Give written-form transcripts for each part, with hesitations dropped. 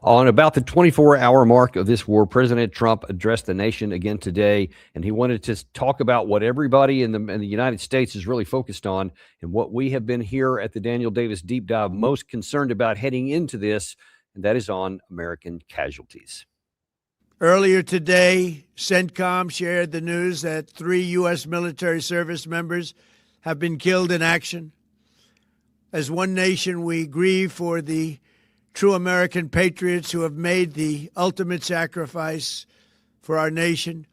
On about the 24-hour mark of this war, President Trump addressed the nation again today, and he wanted to talk about what everybody in the United States is really focused on and what we have been here at the Daniel Davis Deep Dive most concerned about heading into this, and that is on American casualties. Earlier today, CENTCOM shared the news that 3 U.S. military service members have been killed in action. As one nation, we grieve for the true American patriots who have made the ultimate sacrifice for our nation,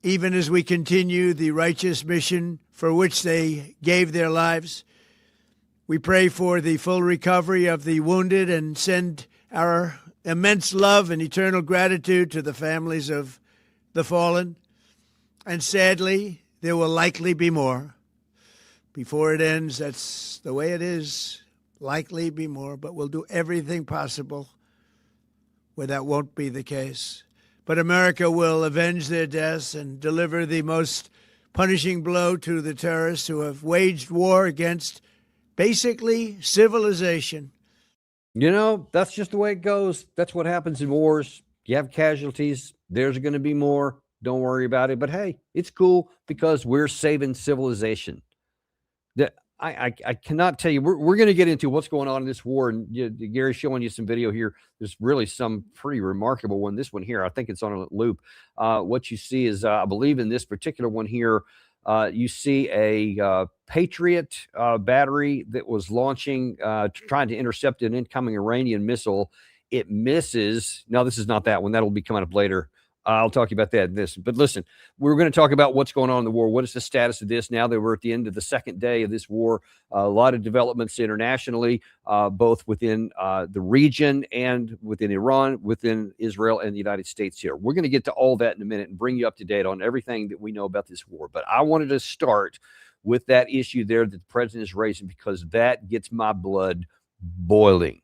even as we continue the righteous mission for which they gave their lives. We pray for the full recovery of the wounded and send our immense love and eternal gratitude to the families of the fallen. And sadly, there will likely be more. Before it ends, that's the way it is. Likely be more, but we'll do everything possible where that won't be the case. But America will avenge their deaths and deliver the most punishing blow to the terrorists who have waged war against basically civilization. You know, that's just the way it goes. That's what happens in wars. You have casualties. There's going to be more. Don't worry about it. But hey, it's cool because we're saving civilization. I cannot tell you. We're going to get into what's going on in this war, and Gary's showing you some video here. There's really some pretty remarkable one. This one here, I think it's on a loop. What you see is, I believe in this particular one here, you see a Patriot battery that was launching, trying to intercept an incoming Iranian missile. It misses. No, this is not that one. That'll be coming up later. I'll talk about that in this. But listen, we're going to talk about what's going on in the war. What is the status of this now that we're at the end of the second day of this war? A lot of developments internationally, both within the region and within Iran, within Israel and the United States here. We're going to get to all that in a minute and bring you up to date on everything that we know about this war. But I wanted to start with that issue there that the president is raising because that gets my blood boiling.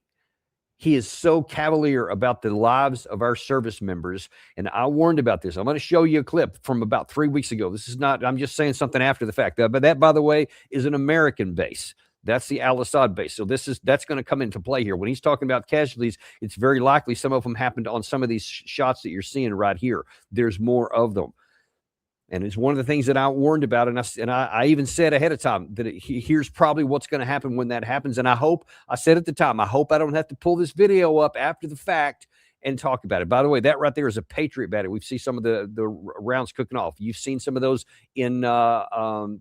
He is so cavalier about the lives of our service members. And I warned about this. I'm going to show you a clip from about 3 weeks ago. This is not, I'm just saying something after the fact. But that, by the way, is an American base. That's the al-Assad base. So that's going to come into play here. When he's talking about casualties, it's very likely some of them happened on some of these shots that you're seeing right here. There's more of them. And it's one of the things that I warned about, and I even said ahead of time that here's probably what's going to happen when that happens. And I said at the time, I hope I don't have to pull this video up after the fact and talk about it. By the way, that right there is a Patriot battery. We've seen some of the rounds cooking off. You've seen some of those in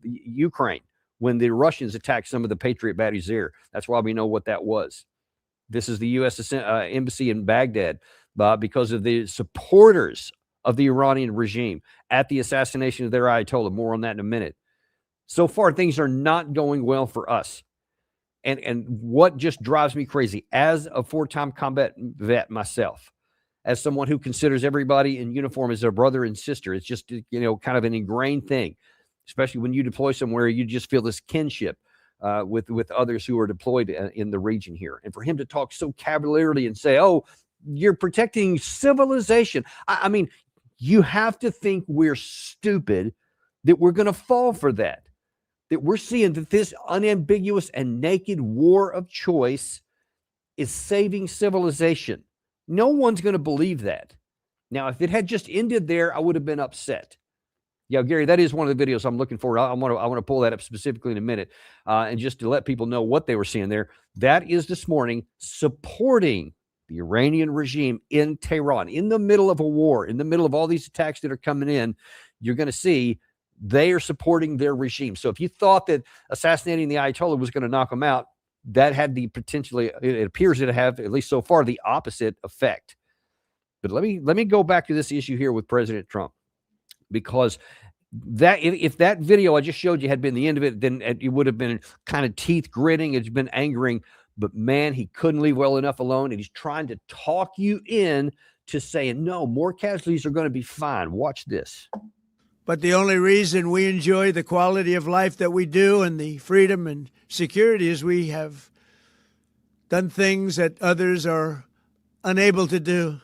Ukraine when the Russians attacked some of the Patriot batteries there. That's why we know what that was. This is the U.S. Embassy in Baghdad because of the supporters of the Iranian regime at the assassination of their Ayatollah. More on that in a minute. So far, things are not going well for us. And what just drives me crazy, as a 4-time combat vet myself, as someone who considers everybody in uniform as their brother and sister, it's just, kind of an ingrained thing, especially when you deploy somewhere, you just feel this kinship with others who are deployed in the region here. And for him to talk so cavalierly and say, oh, you're protecting civilization. I mean, you have to think we're stupid that we're going to fall for that we're seeing that this unambiguous and naked war of choice is saving civilization. No one's going to believe that. Now, if it had just ended there, I would have been upset. Yeah, Gary, that is one of the videos I'm looking for. I want to pull that up specifically in a minute, and just to let people know what they were seeing there. That is this morning supporting the Iranian regime in Tehran, in the middle of a war, in the middle of all these attacks that are coming in. You're going to see they are supporting their regime. So if you thought that assassinating the Ayatollah was going to knock them out, that had the potentially, it appears to have, at least so far, the opposite effect. But let me go back to this issue here with President Trump, because that if that video I just showed you had been the end of it, then it would have been kind of teeth gritting. It's been angering. But man, he couldn't leave well enough alone, and he's trying to talk you in to saying, no, more casualties are going to be fine. Watch this. But the only reason we enjoy the quality of life that we do and the freedom and security is we have done things that others are unable to do.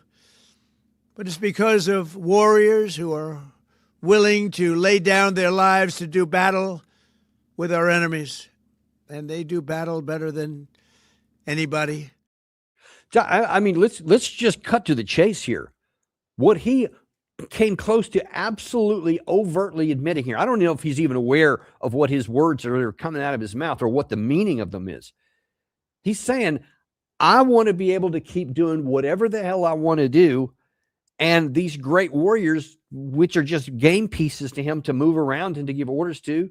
But it's because of warriors who are willing to lay down their lives to do battle with our enemies. And they do battle better than anybody. I mean, let's just cut to the chase here. What he came close to absolutely overtly admitting here, I don't know if he's even aware of what his words are coming out of his mouth or what the meaning of them is. He's saying, I want to be able to keep doing whatever the hell I want to do. And these great warriors, which are just game pieces to him to move around and to give orders to.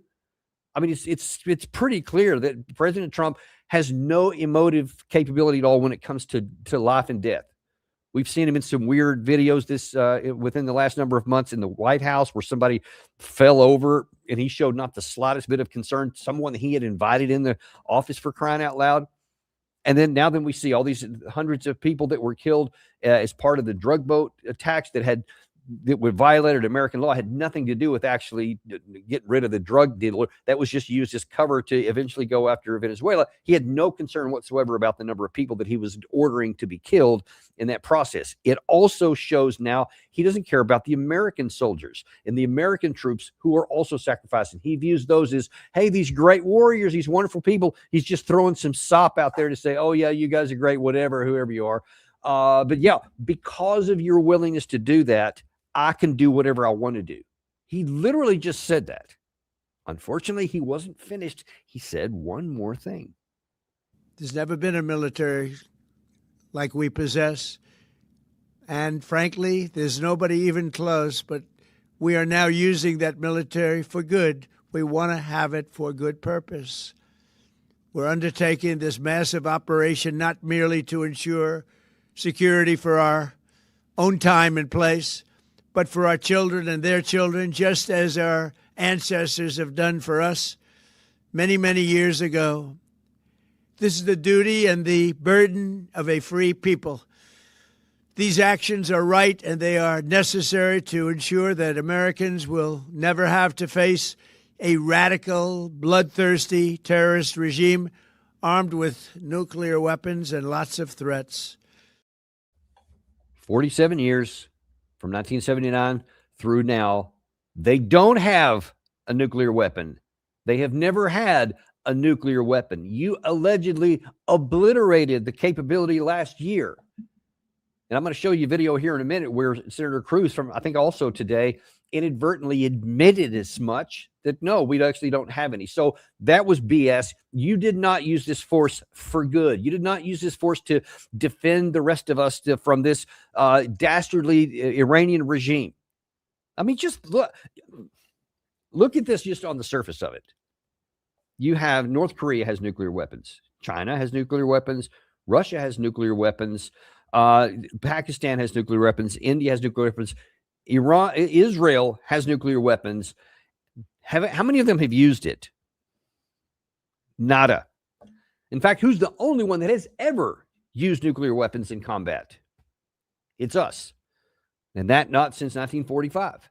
I mean, it's pretty clear that President Trump has no emotive capability at all when it comes to life and death. We've seen him in some weird videos within the last number of months in the White House where somebody fell over and he showed not the slightest bit of concern, someone that he had invited in the office, for crying out loud. And then we see all these hundreds of people that were killed as part of the drug boat attacks that would violated American law, had nothing to do with actually getting rid of the drug dealer. That was just used as cover to eventually go after Venezuela. He had no concern whatsoever about the number of people that he was ordering to be killed in that process. It also shows now he doesn't care about the American soldiers and the American troops who are also sacrificing. He views those as, hey, these great warriors, these wonderful people. He's just throwing some sop out there to say, oh yeah, you guys are great, whatever, whoever you are. But yeah, because of your willingness to do that, I can do whatever I want to do. He literally just said that. Unfortunately, he wasn't finished. He said one more thing. There's never been a military like we possess. And frankly, there's nobody even close, but we are now using that military for good. We want to have it for good purpose. We're undertaking this massive operation not merely to ensure security for our own time and place, but for our children and their children, just as our ancestors have done for us many, many years ago. This is the duty and the burden of a free people. These actions are right and they are necessary to ensure that Americans will never have to face a radical, bloodthirsty terrorist regime armed with nuclear weapons and lots of threats. 47 years. From 1979 through now, they don't have a nuclear weapon. They have never had a nuclear weapon. You allegedly obliterated the capability last year. And I'm going to show you a video here in a minute where Senator Cruz from, I think also today, inadvertently admitted as much that no, we actually don't have any. So that was BS. You did not use this force for good. You did not use this force to defend the rest of us from this dastardly Iranian regime. I mean, just look at this just on the surface of it. You have North Korea has nuclear weapons. China has nuclear weapons. Russia has nuclear weapons. Pakistan has nuclear weapons. India has nuclear weapons. Israel has nuclear weapons. How many of them have used it? Nada. In fact, who's the only one that has ever used nuclear weapons in combat? It's us. And that not since 1945.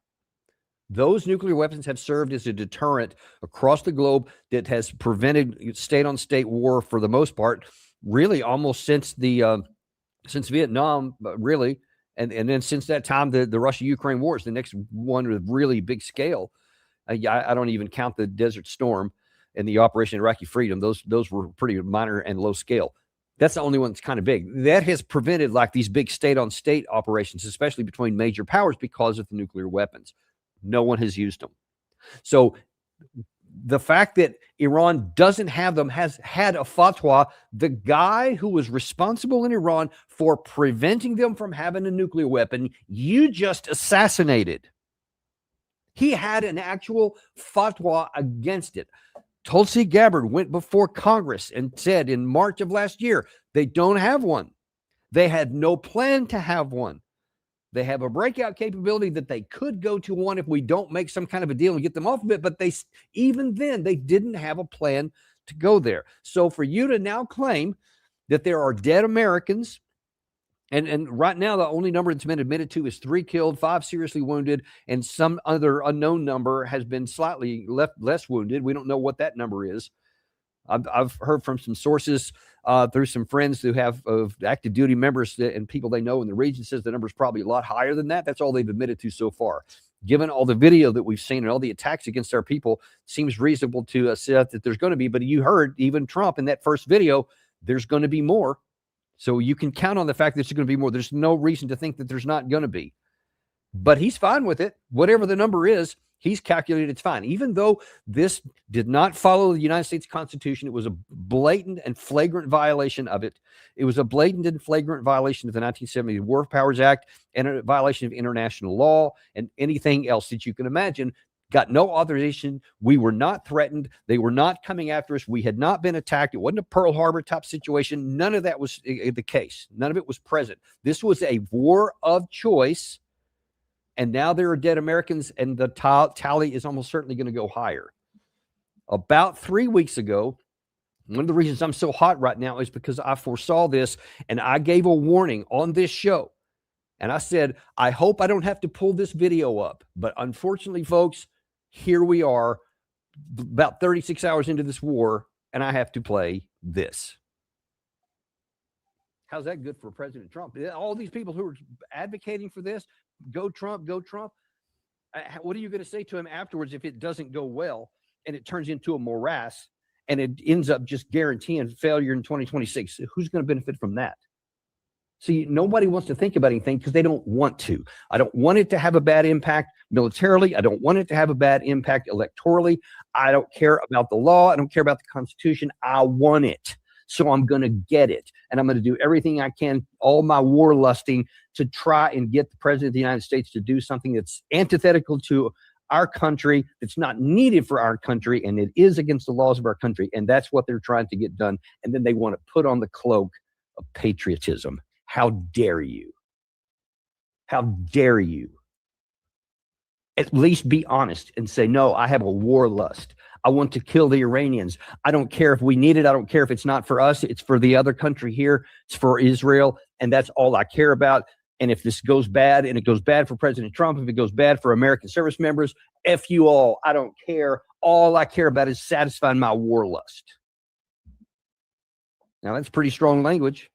Those nuclear weapons have served as a deterrent across the globe that has prevented state-on-state war for the most part, really almost since Vietnam, really. And then since that time, the Russia-Ukraine war is the next one with really big scale. I don't even count the Desert Storm and the Operation Iraqi Freedom. Those were pretty minor and low scale. That's the only one that's kind of big. That has prevented like these big state-on-state operations, especially between major powers, because of the nuclear weapons. No one has used them. So the fact that Iran doesn't have them has had a fatwa. The guy who was responsible in Iran for preventing them from having a nuclear weapon, you just assassinated. He had an actual fatwa against it. Tulsi Gabbard went before Congress and said in March of last year, they don't have one. They had no plan to have one. They have a breakout capability that they could go to one if we don't make some kind of a deal and get them off of it. But even then, they didn't have a plan to go there. So for you to now claim that there are dead Americans, and right now the only number that's been admitted to is 3 killed, 5 seriously wounded, and some other unknown number has been slightly less wounded. We don't know what that number is. I've heard from some sources through some friends who have active duty members and people they know in the region says the number is probably a lot higher than that. That's all they've admitted to so far. Given all the video that we've seen and all the attacks against our people, seems reasonable to assess that there's going to be. But you heard even Trump in that first video, there's going to be more. So you can count on the fact that there's going to be more. There's no reason to think that there's not going to be. But he's fine with it. Whatever the number is, he's calculated it's fine. Even though this did not follow the United States Constitution, it was a blatant and flagrant violation of it. It was a blatant and flagrant violation of the 1970 War Powers Act and a violation of international law and anything else that you can imagine. Got no authorization. We were not threatened. They were not coming after us. We had not been attacked. It wasn't a Pearl Harbor type situation. None of that was the case. None of it was present. This was a war of choice. And now there are dead Americans, and the tally is almost certainly going to go higher. About 3 weeks ago, one of the reasons I'm so hot right now is because I foresaw this, and I gave a warning on this show. And I said, I hope I don't have to pull this video up. But unfortunately, folks, here we are about 36 hours into this war, and I have to play this. How's that good for President Trump? All these people who are advocating for this, go Trump, go Trump. What are you going to say to him afterwards if it doesn't go well and it turns into a morass and it ends up just guaranteeing failure in 2026? Who's going to benefit from that? See, nobody wants to think about anything because they don't want to. I don't want it to have a bad impact militarily. I don't want it to have a bad impact electorally. I don't care about the law. I don't care about the Constitution. I want it. So I'm going to get it. And I'm going to do everything I can, all my warlusting, to try and get the president of the United States to do something that's antithetical to our country, that's not needed for our country, and it is against the laws of our country. And that's what they're trying to get done. And then they want to put on the cloak of patriotism. How dare you? How dare you? At least be honest and say, no, I have a war lust. I want to kill the Iranians. I don't care if we need it. I don't care if it's not for us. It's for the other country here. It's for Israel. And that's all I care about. And if this goes bad, and it goes bad for President Trump, if it goes bad for American service members, F you all. I don't care. All I care about is satisfying my war lust. Now, that's pretty strong language,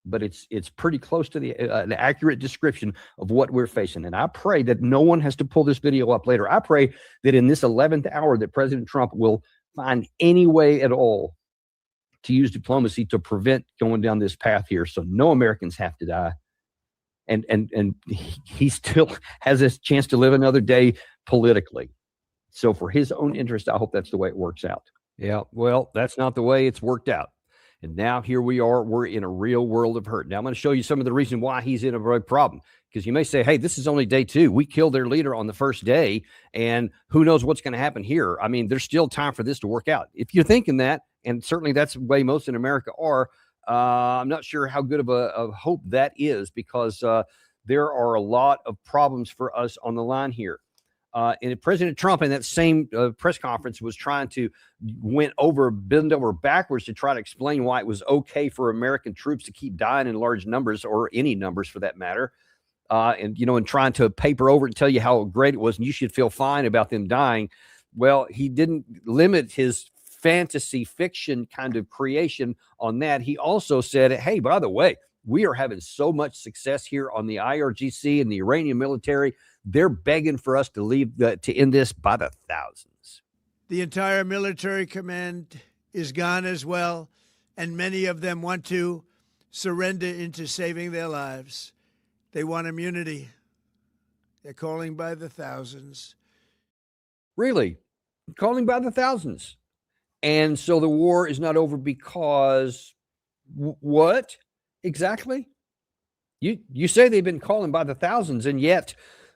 but it's pretty close to an accurate description of what we're facing. And I pray that no one has to pull this video up later. I pray that in this 11th hour that President Trump will find any way at all to use diplomacy to prevent going down this path here, so no Americans have to die. And he still has this chance to live another day politically. So for his own interest, I hope that's the way it works out. Yeah, well, that's not the way it's worked out. And now here we are, we're in a real world of hurt. Now I'm going to show you some of the reason why he's in a real problem. Because you may say, hey, this is only day 2. We killed their leader on the first day, and who knows what's going to happen here. I mean, there's still time for this to work out. If you're thinking that, and certainly that's the way most in America are, I'm not sure how good of a hope that is, because there are a lot of problems for us on the line here. And President Trump in that same press conference was trying to bend over backwards to try to explain why it was okay for American troops to keep dying in large numbers, or any numbers for that matter. And trying to paper over and tell you how great it was and you should feel fine about them dying. Well, he didn't limit his fantasy fiction kind of creation on that. He also said, hey, by the way, we are having so much success here on the IRGC and the Iranian military. They're begging for us to leave to end this by the thousands. The entire military command is gone as well, and many of them want to surrender into saving their lives. They want immunity. They're calling by the thousands. Really? Calling by the thousands. And so the war is not over because what exactly? You say they've been calling by the thousands, and yet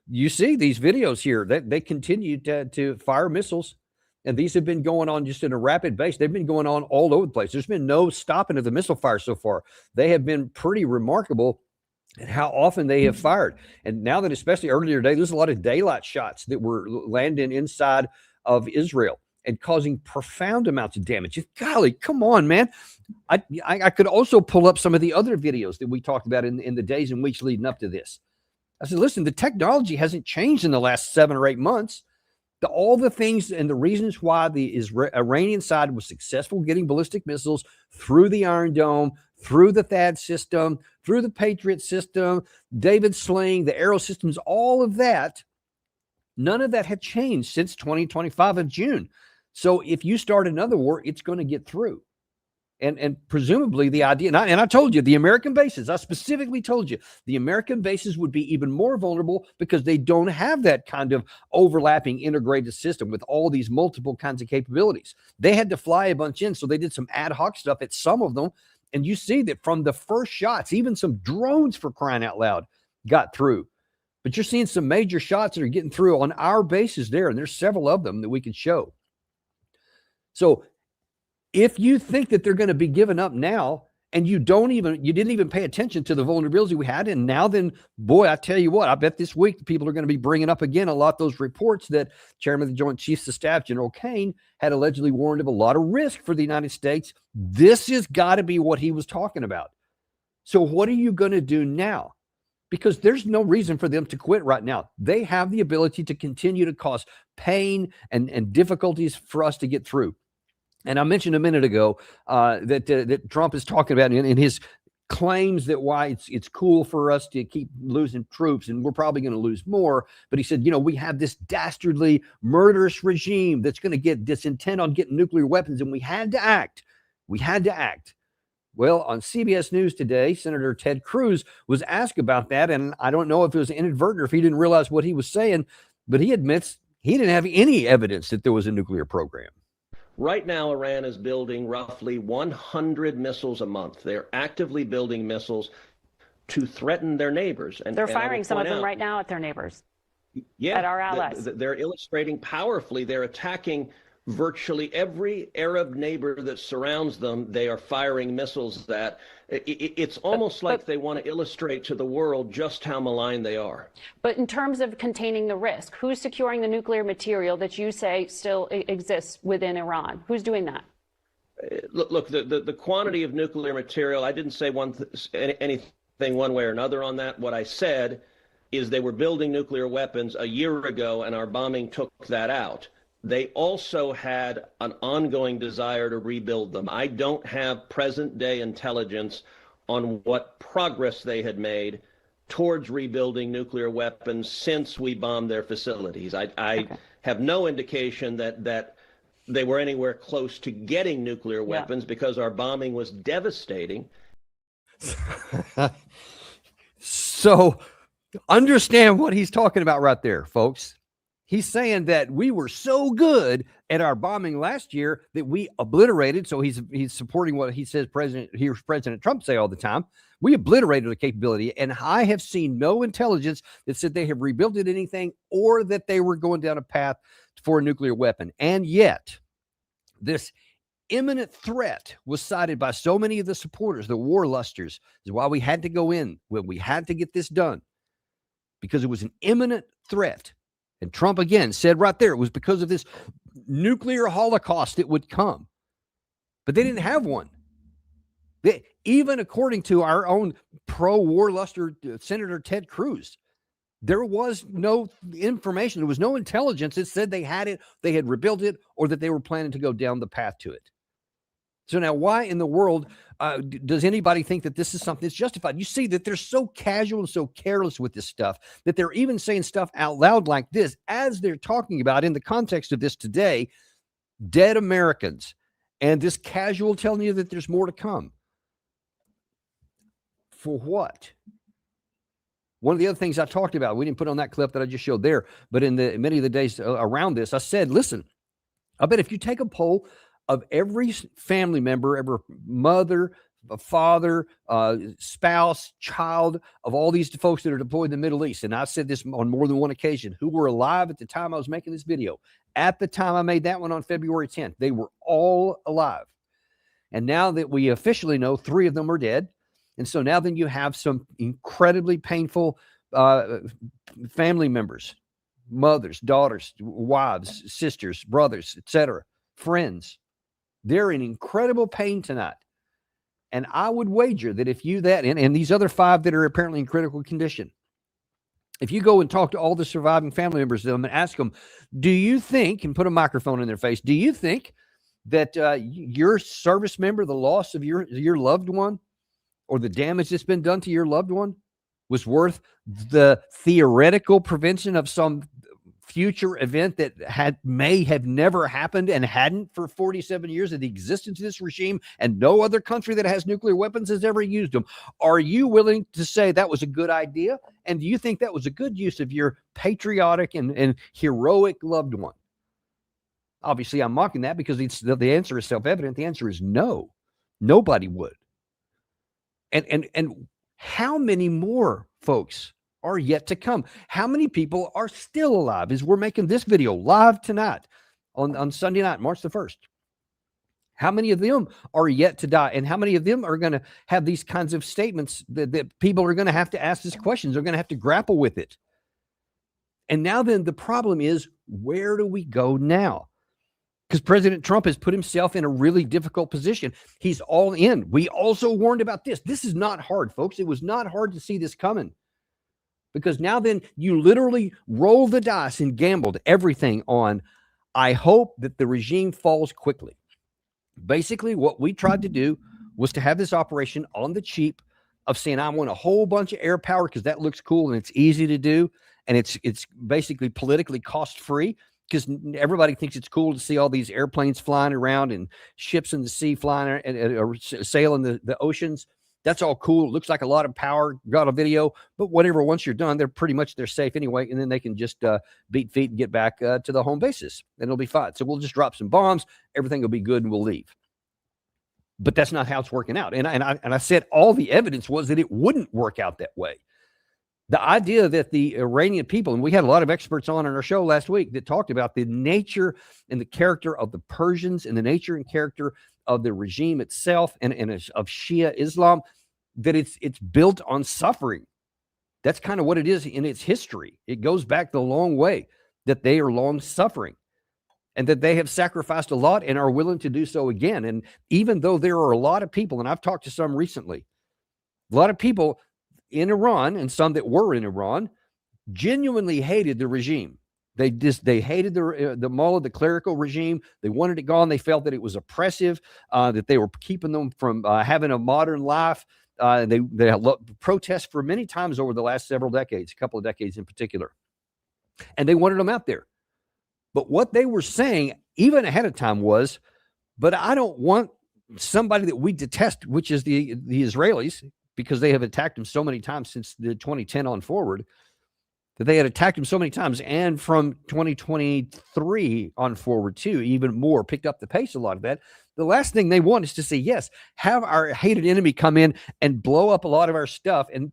you see these videos here that they continue to fire missiles. And these have been going on just in a rapid pace. They've been going on all over the place. There's been no stopping of the missile fire so far. They have been pretty remarkable at how often they have fired. And now that, especially earlier today, there's a lot of daylight shots that were landing inside of Israel and causing profound amounts of damage. Golly, come on, man. I could also pull up some of the other videos that we talked about in the days and weeks leading up to this. I said, listen, the technology hasn't changed in the last 7 or 8 months. All the things and the reasons why the Iranian side was successful getting ballistic missiles through the Iron Dome, through the THAAD system, through the Patriot system, David Sling, the Arrow systems, all of that, none of that had changed since 2025 of June. So if you start another war, it's going to get through. And presumably the idea, and I told you, the American bases, I specifically told you, the American bases would be even more vulnerable because they don't have that kind of overlapping integrated system with all these multiple kinds of capabilities. They had to fly a bunch in, so they did some ad hoc stuff at some of them. And you see that from the first shots, even some drones, for crying out loud, got through. But you're seeing some major shots that are getting through on our bases there, and there's several of them that we can show. So if you think that they're going to be given up now, and you didn't even pay attention to the vulnerability we had, and now then, boy, I tell you what, I bet this week people are going to be bringing up again a lot of those reports that Chairman of the Joint Chiefs of Staff, General Kane, had allegedly warned of a lot of risk for the United States. This has got to be what he was talking about. So what are you going to do now? Because there's no reason for them to quit right now. They have the ability to continue to cause pain and difficulties for us to get through. And I mentioned a minute ago that Trump is talking about in his claims that why it's cool for us to keep losing troops, and we're probably going to lose more. But he said, we have this dastardly, murderous regime that's going to get this intent on getting nuclear weapons, and we had to act. We had to act. Well, on CBS News today, Senator Ted Cruz was asked about that, and I don't know if it was inadvertent or if he didn't realize what he was saying, but he admits he didn't have any evidence that there was a nuclear program. Right now, Iran is building roughly 100 missiles a month. They're actively building missiles to threaten their neighbors. And they're firing some of them right now at their neighbors. Yeah, at our allies. They're illustrating powerfully. They're attacking virtually every Arab neighbor that surrounds them. They are firing missiles at. It's almost like they want to illustrate to the world just how malign they are. But in terms of containing the risk, who's securing the nuclear material that you say still exists within Iran? Who's doing that? Look, the quantity of nuclear material, I didn't say anything one way or another on that. What I said is they were building nuclear weapons a year ago, and our bombing took that out. They also had an ongoing desire to rebuild them. I don't have present-day intelligence on what progress they had made towards rebuilding nuclear weapons since we bombed their facilities. I have no indication that they were anywhere close to getting nuclear weapons because our bombing was devastating. So understand what he's talking about right there, folks. He's saying that we were so good at our bombing last year that we obliterated. So he's supporting what he says hears President Trump say all the time. We obliterated the capability, and I have seen no intelligence that said they have rebuilt it anything or that they were going down a path for a nuclear weapon. And yet, this imminent threat was cited by so many of the supporters, the warlusters, is why we had to go in when we had to get this done, because it was an imminent threat. And Trump again said right there, it was because of this nuclear holocaust that would come. But they didn't have one. Even according to our own pro-warluster Senator Ted Cruz, there was no information. There was no intelligence that said they had it, they had rebuilt it, or that they were planning to go down the path to it. So now why in the world does anybody think that this is something that's justified? You see that they're so casual and so careless with this stuff that they're even saying stuff out loud like this as they're talking about, in the context of this today, dead Americans, and this casual telling you that there's more to come. For what? One of the other things I talked about, we didn't put on that clip that I just showed there, but in many of the days around this, I said, listen, I bet if you take a poll of every family member, every mother, father, spouse, child of all these folks that are deployed in the Middle East, and I've said this on more than one occasion, who were alive at the time I was making this video. At the time I made that one on February 10th, they were all alive. And now that we officially know 3 of them are dead, and so now then you have some incredibly painful family members, mothers, daughters, wives, sisters, brothers, etc., friends. They're in incredible pain tonight. And I would wager that if you and these other 5 that are apparently in critical condition, if you go and talk to all the surviving family members of them and ask them, do you think, and put a microphone in their face, do you think that your service member, the loss of your loved one, or the damage that's been done to your loved one was worth the theoretical prevention of some future event that may have never happened and hadn't for 47 years of the existence of this regime, and no other country that has nuclear weapons has ever used them. Are you willing to say that was a good idea? And do you think that was a good use of your patriotic and heroic loved one? Obviously, I'm mocking that because the answer is self-evident. The answer is no. Nobody would. And how many more folks are yet to come? How many people are still alive as we're making this video live tonight on Sunday night, March the 1st? How many of them are yet to die? And how many of them are going to have these kinds of statements that people are going to have to ask these questions? They're going to have to grapple with it. And now then the problem is, where do we go now? Because President Trump has put himself in a really difficult position. He's all in. We also warned about this. This is not hard, folks. It was not hard to see this coming. Because now then you literally roll the dice and gambled everything on, I hope that the regime falls quickly. Basically, what we tried to do was to have this operation on the cheap of saying, I want a whole bunch of air power because that looks cool and it's easy to do. And it's basically politically cost-free, because everybody thinks it's cool to see all these airplanes flying around and ships in the sea flying and sailing the oceans. That's all cool. It looks like a lot of power. Got a video, but whatever. Once you're done, they're safe anyway, and then they can just beat feet and get back to the home bases, and it'll be fine. So we'll just drop some bombs. Everything will be good, and we'll leave. But that's not how it's working out. And I said all the evidence was that it wouldn't work out that way. The idea that the Iranian people, and we had a lot of experts on our show last week that talked about the nature and the character of the Persians and the nature and character of the regime itself and of Shia Islam, that it's built on suffering. That's kind of what it is in its history. It goes back the long way, that they are long suffering and that they have sacrificed a lot and are willing to do so again. And even though there are a lot of people, and I've talked to some recently, a lot of people in Iran and some that were in Iran genuinely hated the regime. They hated the mullah, the clerical regime. They wanted it gone. They felt that it was oppressive, that they were keeping them from having a modern life. They protest for many times over the last several decades, a couple of decades in particular. And they wanted them out there. But what they were saying, even ahead of time, was, but I don't want somebody that we detest, which is the Israelis, because they have attacked them so many times since the 2010 on forward, that they had attacked them so many times. And from 2023 on forward too, even more, picked up the pace a lot of that. The last thing they want is to say, yes, have our hated enemy come in and blow up a lot of our stuff and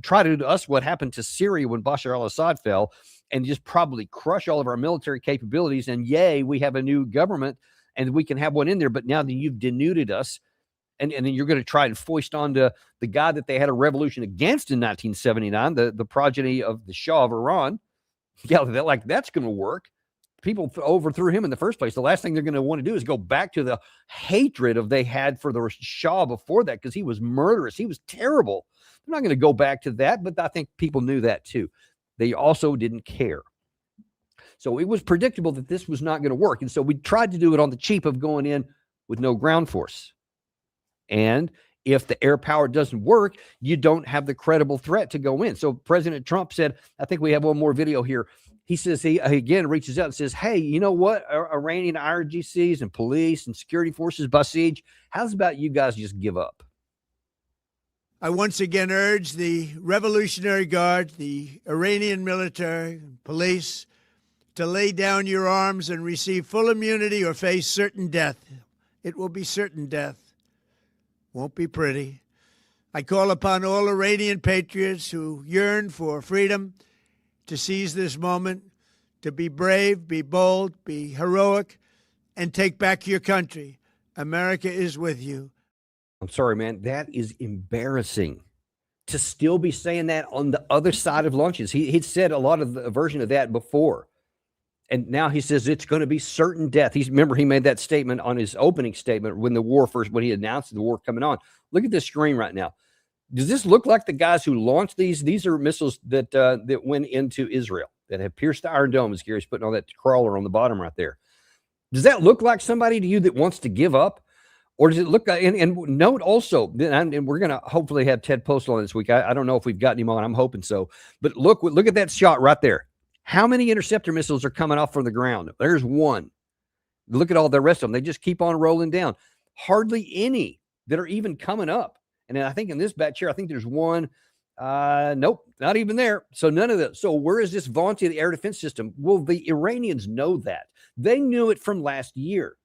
try to do to us what happened to Syria when Bashar al-Assad fell, and just probably crush all of our military capabilities. And yay, we have a new government and we can have one in there. But now that you've denuded us, and then you're going to try and foist onto the guy that they had a revolution against in 1979, the progeny of the Shah of Iran. Yeah, that's going to work. People overthrew him in the first place. The last thing they're going to want to do is go back to the hatred they had for the Shah before that, because he was murderous. He was terrible. They're not going to go back to that, but I think people knew that too. They also didn't care. So it was predictable that this was not going to work. And so we tried to do it on the cheap of going in with no ground force. And if the air power doesn't work, you don't have the credible threat to go in. So President Trump said, I think we have one more video here. He says, he again reaches out and says, hey, you know what? Iranian IRGCs and police and security forces besiege, how's about you guys just give up? I once again urge the Revolutionary Guard, the Iranian military, police, to lay down your arms and receive full immunity or face certain death. It will be certain death. Won't be pretty. I call upon all Iranian patriots who yearn for freedom to seize this moment, to be brave, be bold, be heroic, and take back your country. America is with you. I'm sorry, man. That is embarrassing to still be saying that on the other side of lunches. He'd said a lot of the version of that before. And now he says it's going to be certain death. Remember, he made that statement on his opening statement when when he announced the war coming on. Look at this screen right now. Does this look like the guys who launched these? These are missiles that went into Israel that have pierced the Iron Dome, as Gary's putting on that crawler on the bottom right there. Does that look like somebody to you that wants to give up? Or does it look like, and note also, and we're going to hopefully have Ted Postal on this week. I don't know if we've gotten him on. I'm hoping so. But look at that shot right there. How many interceptor missiles are coming off from the ground? There's one. Look at all the rest of them. They just keep on rolling down. Hardly any that are even coming up. And then I think in this batch here, I think there's one. Nope, not even there. So none of that. So where is this vaunted air defense system? Well, the Iranians know that. They knew it from last year.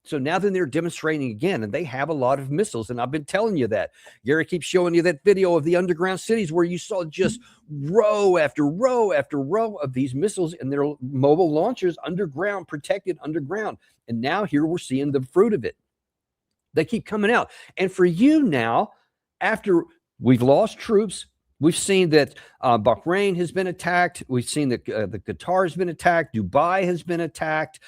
So now then they're demonstrating again, and they have a lot of missiles. And I've been telling you that. Gary keeps showing you that video of the underground cities where you saw just row after row after row of these missiles and their mobile launchers underground, protected underground. And now here we're seeing the fruit of it. They keep coming out. And for you now, after we've lost troops, we've seen that Bahrain has been attacked. We've seen that the Qatar has been attacked. Dubai has been attacked.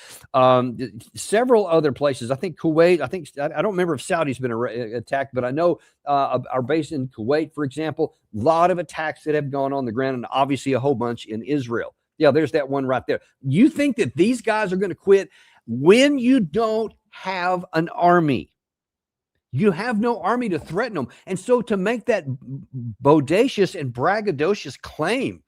Several other places. I think Kuwait. I don't remember if Saudi's been attacked, but I know our base in Kuwait, for example, a lot of attacks that have gone on the ground, and obviously a whole bunch in Israel. Yeah, there's that one right there. You think that these guys are going to quit when you don't have an army? You have no army to threaten them. And so to make that bodacious and braggadocious claim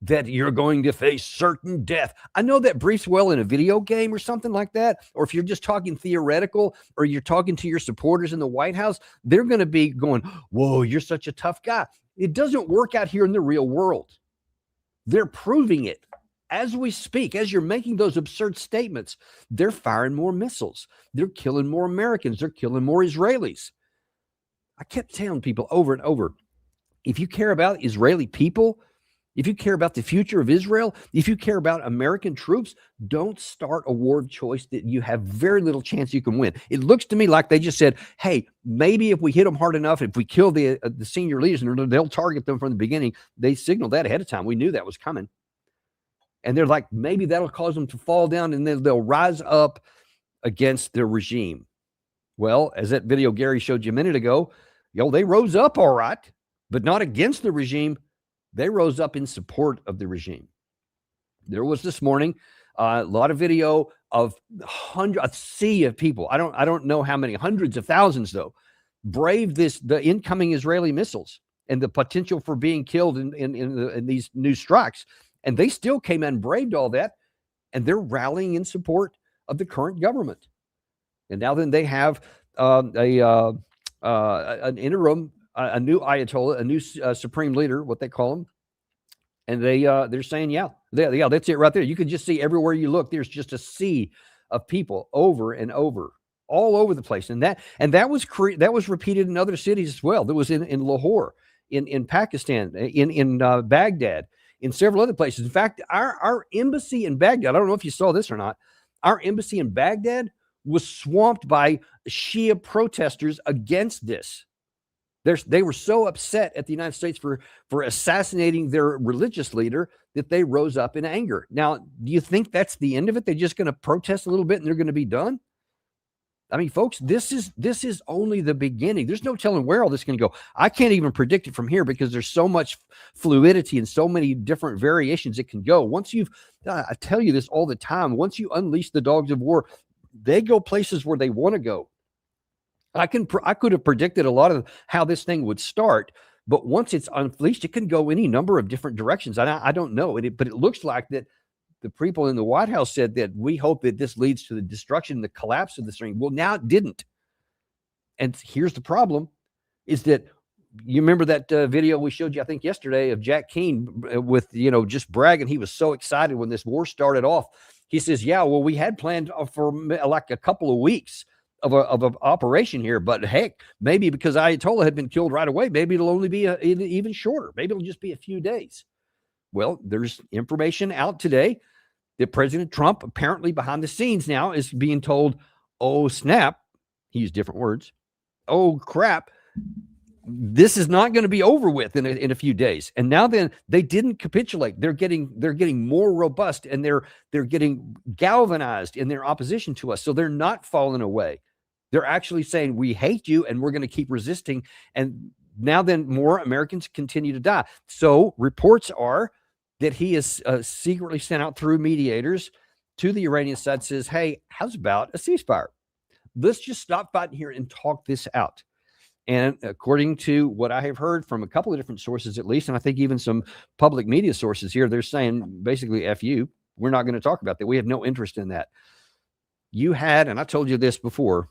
that you're going to face certain death, I know that briefs well in a video game or something like that. Or if you're just talking theoretical, or you're talking to your supporters in the White House, they're going to be going, whoa, you're such a tough guy. It doesn't work out here in the real world. They're proving it. As we speak, as you're making those absurd statements, they're firing more missiles. They're killing more Americans. They're killing more Israelis. I kept telling people over and over, if you care about Israeli people, if you care about the future of Israel, if you care about American troops, don't start a war of choice that you have very little chance you can win. It looks to me like they just said, hey, maybe if we hit them hard enough, if we kill the senior leaders, and they'll target them from the beginning. They signaled that ahead of time. We knew that was coming. And they're like, maybe that'll cause them to fall down, and then they'll rise up against the regime. Well, as that video Gary showed you a minute ago, they rose up all right, but not against the regime. They rose up in support of the regime. There was this morning a lot of video of a sea of people. I don't know how many, hundreds of thousands though, braved the incoming Israeli missiles and the potential for being killed in these new strikes. And they still came in and braved all that, and they're rallying in support of the current government. And now then they have an interim, a new Ayatollah, a new supreme leader, what they call him. And they're saying, yeah, that's it right there. You can just see everywhere you look, there's just a sea of people over and over, all over the place. And that was repeated in other cities as well. That was in Lahore, in Pakistan, in Baghdad, in several other places. In fact, our embassy in Baghdad, I don't know if you saw this or not, our embassy in Baghdad was swamped by Shia protesters against this. They were so upset at the United States for assassinating their religious leader that they rose up in anger. Now, do you think that's the end of it? They're just going to protest a little bit and they're going to be done? I mean, folks, this is only the beginning. There's no telling where all this is going to go. I can't even predict it from here because there's so much fluidity and so many different variations it can go. Once I tell you this all the time, once you unleash the dogs of war, they go places where they want to go. I could have predicted a lot of how this thing would start, but once it's unleashed, it can go any number of different directions. I don't know, but it looks like that. The people in the White House said that we hope that this leads to the destruction, the collapse of the thing. Well, now it didn't. And here's the problem is that you remember that video we showed you, I think yesterday, of Jack Keane with, just bragging. He was so excited when this war started off. He says, yeah, well, we had planned for like a couple of weeks of an operation here, but heck, maybe because Ayatollah had been killed right away, maybe it'll only be even shorter. Maybe it'll just be a few days. Well, there's information out today that President Trump, apparently behind the scenes now, is being told, oh, snap. He used different words. Oh, crap. This is not going to be over with in a few days. And now then they didn't capitulate. They're getting more robust, and they're getting galvanized in their opposition to us. So they're not falling away. They're actually saying, we hate you and we're going to keep resisting. And now then more Americans continue to die. So reports are that he has secretly sent out through mediators to the Iranian side, says, hey, how's about a ceasefire? Let's just stop fighting here and talk this out. And according to what I have heard from a couple of different sources, at least, and I think even some public media sources here, they're saying basically, F you, we're not going to talk about that. We have no interest in that. You had, and I told you this before,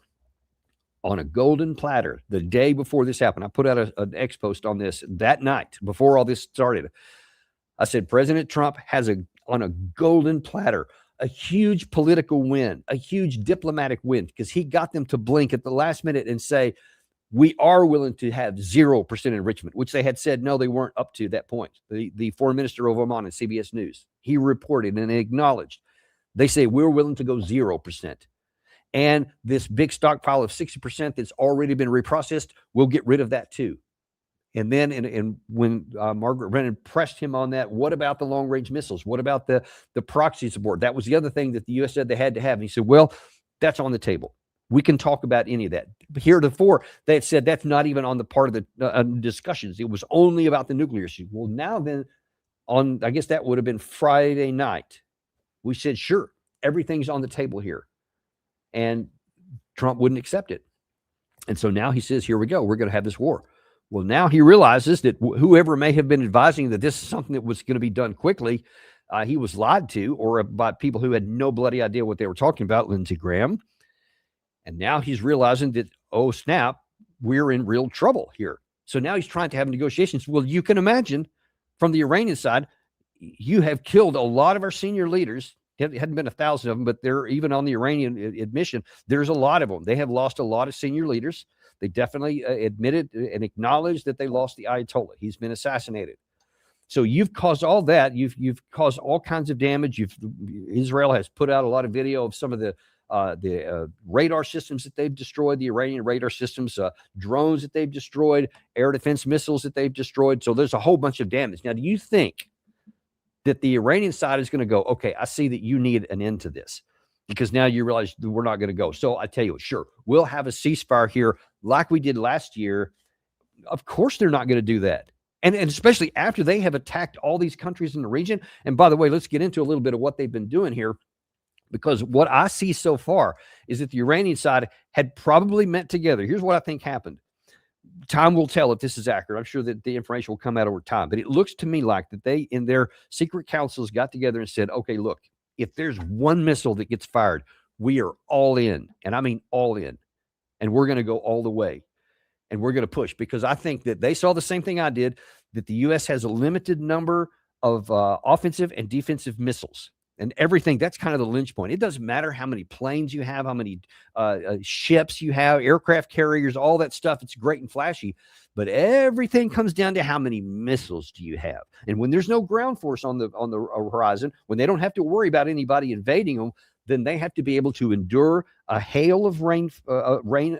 on a golden platter the day before this happened. I put out an X post on this that night before all this started. I said, President Trump has on a golden platter a huge political win, a huge diplomatic win, because he got them to blink at the last minute and say, we are willing to have 0% enrichment, which they had said, no, they weren't up to that point. The foreign minister of Oman at CBS News, he reported and acknowledged. They say, we're willing to go 0%. And this big stockpile of 60% that's already been reprocessed, we'll get rid of that too. And then and when Margaret Brennan pressed him on that, what about the long-range missiles? What about the proxy support? That was the other thing that the U.S. said they had to have. And he said, well, that's on the table. We can talk about any of that. Heretofore, they had said that's not even on the part of the discussions. It was only about the nuclear issue. Well, now then, I guess that would have been Friday night, we said, sure, everything's on the table here. And Trump wouldn't accept it. And so now he says, here we go. We're going to have this war. Well, now he realizes that whoever may have been advising that this is something that was going to be done quickly, he was lied to, or by people who had no bloody idea what they were talking about, Lindsey Graham. And now he's realizing that, oh, snap, we're in real trouble here. So now he's trying to have negotiations. Well, you can imagine from the Iranian side, you have killed a lot of our senior leaders. It hadn't been 1,000 of them, but they're even on the Iranian admission. There's a lot of them. They have lost a lot of senior leaders. They definitely admitted and acknowledged that they lost the Ayatollah. He's been assassinated. So you've caused all that. You've caused all kinds of damage. Israel has put out a lot of video of some of the radar systems that they've destroyed, the Iranian radar systems, drones that they've destroyed, air defense missiles that they've destroyed. So there's a whole bunch of damage. Now, do you think that the Iranian side is going to go, okay, I see that you need an end to this, because now you realize we're not going to go. So I tell you, sure, we'll have a ceasefire here like we did last year. Of course, they're not going to do that. And especially after they have attacked all these countries in the region. And by the way, let's get into a little bit of what they've been doing here, because what I see so far is that the Iranian side had probably met together. Here's what I think happened. Time will tell if this is accurate. I'm sure that the information will come out over time, but it looks to me like that they, in their secret councils, got together and said, okay, look, if there's one missile that gets fired, we are all in. And I mean, all in. And we're going to go all the way. And we're going to push, because I think that they saw the same thing I did, that the U.S. has a limited number of offensive and defensive missiles. And everything, that's kind of the lynch point. It doesn't matter how many planes you have, how many ships you have, aircraft carriers, all that stuff. It's great and flashy, but everything comes down to how many missiles do you have. And when there's no ground force on the horizon, when they don't have to worry about anybody invading them, then they have to be able to endure a hail of rain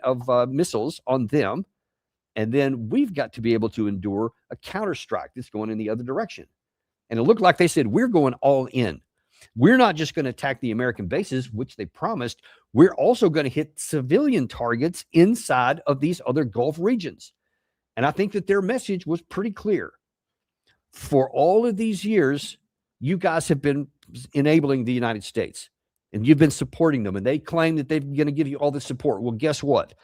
of missiles on them. And then we've got to be able to endure a counterstrike that's going in the other direction. And it looked like they said, we're going all in. We're not just going to attack the American bases, which they promised. We're also going to hit civilian targets inside of these other Gulf regions. And I think that their message was pretty clear. For all of these years, you guys have been enabling the United States, and you've been supporting them, and they claim that they're going to give you all the support. Well, guess what?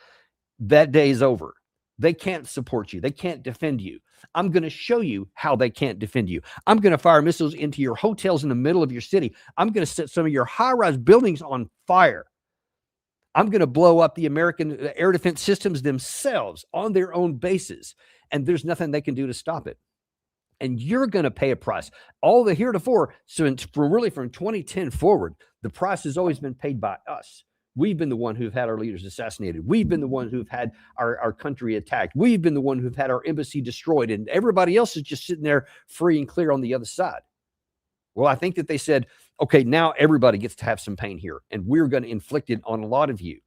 That day is over. They can't support you. They can't defend you. I'm going to show you how they can't defend you. I'm going to fire missiles into your hotels in the middle of your city. I'm going to set some of your high-rise buildings on fire. I'm going to blow up the American air defense systems themselves on their own bases, and there's nothing they can do to stop it. And you're going to pay a price. All the heretofore, so from 2010 forward, the price has always been paid by us. We've been the one who've had our leaders assassinated. We've been the one who've had our country attacked. We've been the one who've had our embassy destroyed. And everybody else is just sitting there free and clear on the other side. Well, I think that they said, okay, now everybody gets to have some pain here. And we're going to inflict it on a lot of you.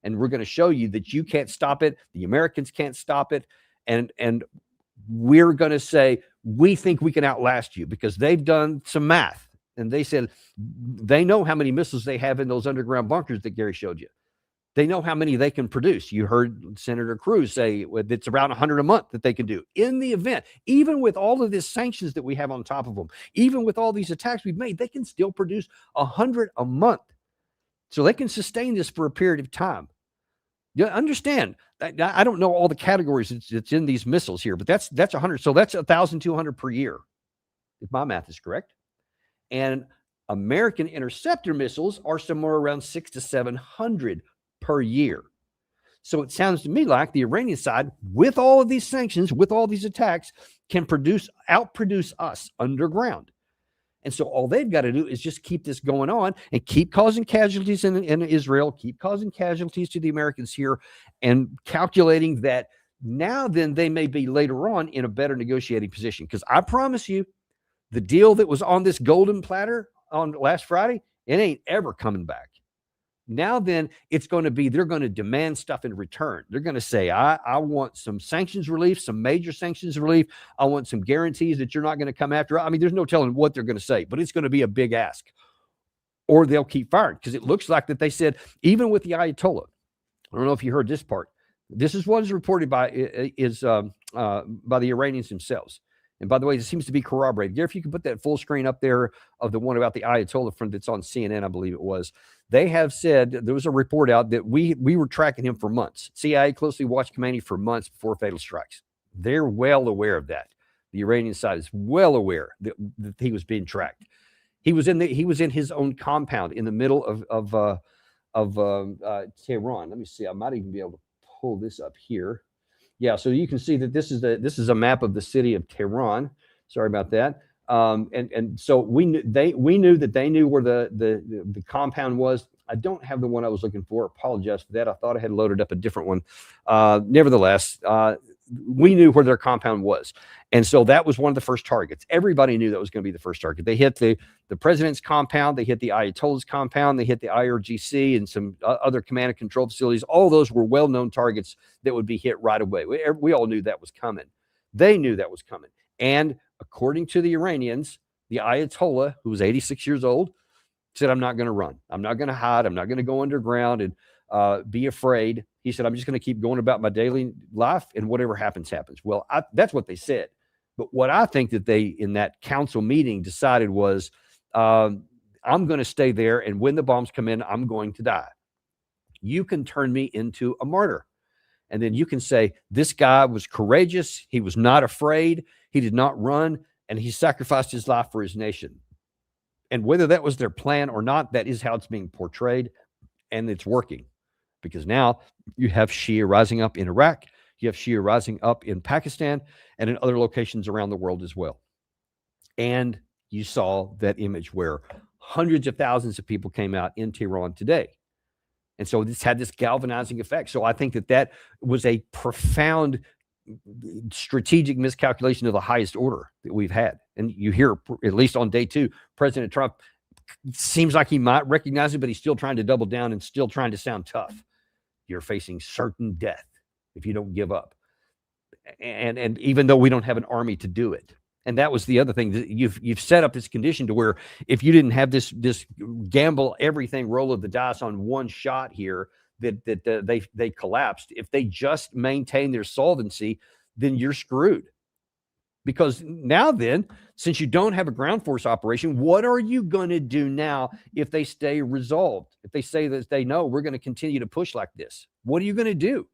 And we're going to show you that you can't stop it. The Americans can't stop it. And we're going to say, we think we can outlast you, because they've done some math. And they said they know how many missiles they have in those underground bunkers that Gary showed you. They know how many they can produce. You heard Senator Cruz say it's around 100 a month that they can do. In the event, even with all of these sanctions that we have on top of them, even with all these attacks we've made, they can still produce 100 a month. So they can sustain this for a period of time. You understand? I don't know all the categories that's in these missiles here, but that's 100. So that's 1,200 per year, if my math is correct. And American interceptor missiles are somewhere around 600 to 700 per year. So it sounds to me like the Iranian side, with all of these sanctions, with all these attacks, can outproduce us underground. And so all they've got to do is just keep this going on and keep causing casualties in Israel, keep causing casualties to the Americans here, and calculating that now then they may be later on in a better negotiating position. Because I promise you, the deal that was on this golden platter on last Friday, it ain't ever coming back. Now then, it's going to be, they're going to demand stuff in return. They're going to say, I want some sanctions relief, some major sanctions relief. I want some guarantees that you're not going to come after. I mean, there's no telling what they're going to say, but it's going to be a big ask. Or they'll keep firing, because it looks like that they said, even with the Ayatollah, I don't know if you heard this part. This is what is reported by the Iranians themselves. And by the way, it seems to be corroborated. Gary, if you could put that full screen up there of the one about the Ayatollah front that's on CNN, I believe it was. They have said, there was a report out that we were tracking him for months. CIA closely watched Khamenei for months before fatal strikes. They're well aware of that. The Iranian side is well aware that he was being tracked. He was in his own compound in the middle of Tehran. Let me see. I might even be able to pull this up here. Yeah, so you can see that this is a map of the city of Tehran. Sorry about that. And so we knew that they knew where the compound was. I don't have the one I was looking for. Apologize for that. I thought I had loaded up a different one. Nevertheless, we knew where their compound was. And so that was one of the first targets. Everybody knew that was going to be the first target. They hit the president's compound. They hit the Ayatollah's compound. They hit the IRGC and some other command and control facilities. All those were well-known targets that would be hit right away. We all knew that was coming. They knew that was coming. And according to the Iranians, the Ayatollah, who was 86 years old, said, I'm not going to run. I'm not going to hide. I'm not going to go underground and be afraid. He said, I'm just going to keep going about my daily life, and whatever happens, happens. Well, that's what they said. But what I think that they, in that council meeting, decided was, I'm going to stay there, and when the bombs come in, I'm going to die. You can turn me into a martyr. And then you can say, this guy was courageous. He was not afraid. He did not run, and he sacrificed his life for his nation. And whether that was their plan or not, that is how it's being portrayed, and it's working. Because now you have Shia rising up in Iraq, you have Shia rising up in Pakistan, and in other locations around the world as well. And you saw that image where hundreds of thousands of people came out in Tehran today. And so this had this galvanizing effect. So I think that was a profound strategic miscalculation of the highest order that we've had. And you hear, at least on day 2, President Trump seems like he might recognize it, but he's still trying to double down and still trying to sound tough. You're facing certain death if you don't give up. And even though we don't have an army to do it. And that was the other thing. You've set up this condition to where if you didn't have this gamble everything roll of the dice on one shot here, that they collapsed. If they just maintain their solvency, then you're screwed. Because now then, since you don't have a ground force operation, what are you going to do now if they stay resolved? If they say that they know we're going to continue to push like this, what are you going to do?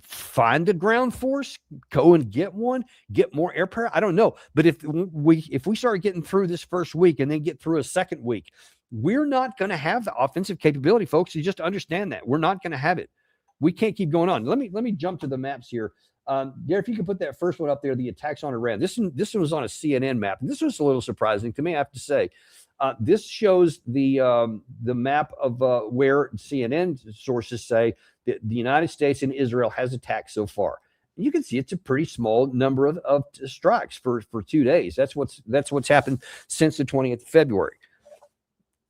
Find a ground force, go and get one, get more air power? I don't know. But if we start getting through this first week and then get through a second week, we're not going to have the offensive capability, folks. You just understand that. We're not going to have it. We can't keep going on. Let me jump to the maps here. Gary, if you could put that first one up there, the attacks on Iran. This one was on a CNN map, and this was a little surprising to me, I have to say. This shows the map of where CNN sources say that the United States and Israel has attacked so far. And you can see it's a pretty small number of strikes for 2 days. That's what's happened since the 20th of February.